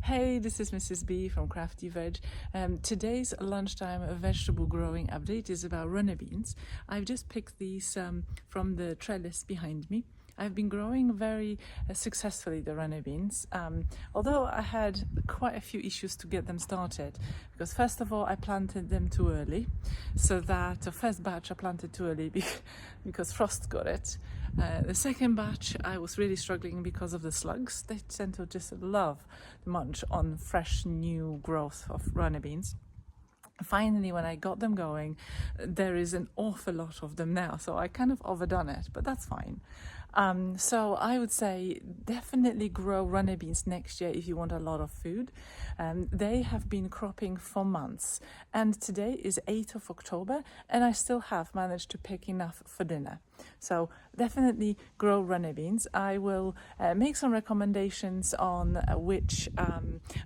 Hey, this is Mrs. B from Crafty Veg. Today's lunchtime vegetable growing update is about runner beans. I've just picked these from the trellis behind me. I've been growing very successfully the runner beans, although I had quite a few issues to get them started, because first of all I planted them too early, so that the first batch I planted too early because frost got it. The second batch I was really struggling because of the slugs. They tend to just love to munch on fresh new growth of runner beans. Finally, when I got them going, there is an awful lot of them now, so I kind of overdone it, but that's fine. So I would say definitely grow runner beans next year if you want a lot of food. They have been cropping for months, and today is 8th of October, and I still have managed to pick enough for dinner. So definitely grow runner beans. I will make some recommendations on which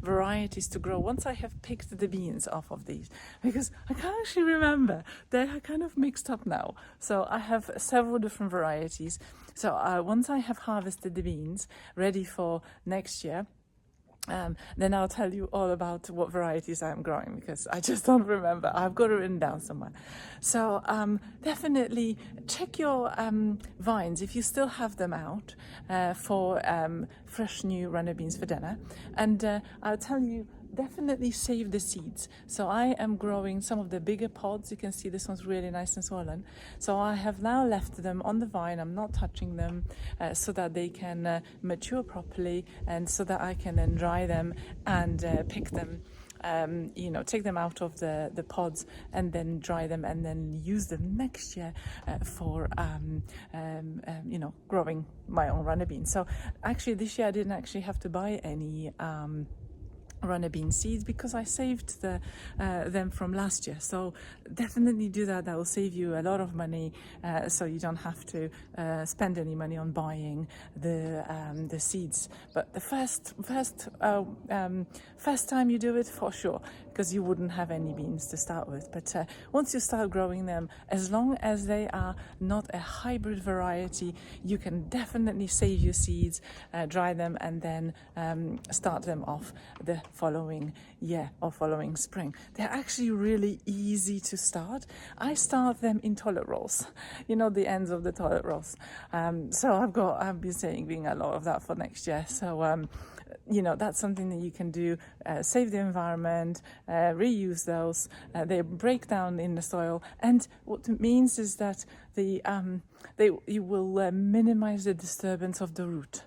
varieties to grow once I have picked the beans off of these, because I can't actually remember. They are kind of mixed up now. So I have several different varieties. So once I have harvested the beans ready for next year, then I'll tell you all about what varieties I'm growing, because I just don't remember. I've got it written down somewhere. So definitely check your vines if you still have them out for fresh new runner beans for dinner. And I'll tell you, definitely save the seeds. So I am growing some of the bigger pods. You can see this one's really nice and swollen. So I have now left them on the vine. I'm not touching them so that they can mature properly, and so that I can then dry them and pick them. Take them out of the pods and then dry them, and then use them next year for growing my own runner beans. So actually this year I didn't actually have to buy any runner bean seeds, because I saved them from last year. So definitely do that. That will save you a lot of money, so you don't have to spend any money on buying the seeds. But the first time you do it, for sure, because you wouldn't have any beans to start with. But once you start growing them, as long as they are not a hybrid variety, you can definitely save your seeds, dry them, and then start them off the following year or following spring. They're actually really easy to start. I start them in toilet rolls, the ends of the toilet rolls. So I've been saving a lot of that for next year. So that's something that you can do. Save the environment, reuse those. They break down in the soil, and what it means is that you will minimize the disturbance of the root,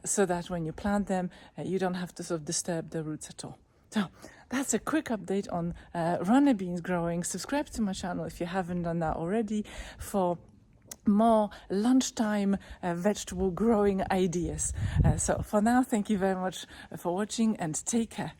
so that when you plant them, you don't have to sort of disturb the roots at all. So that's a quick update on runner beans growing. Subscribe to my channel if you haven't done that already for more lunchtime vegetable growing ideas. So for now, thank you very much for watching, and take care.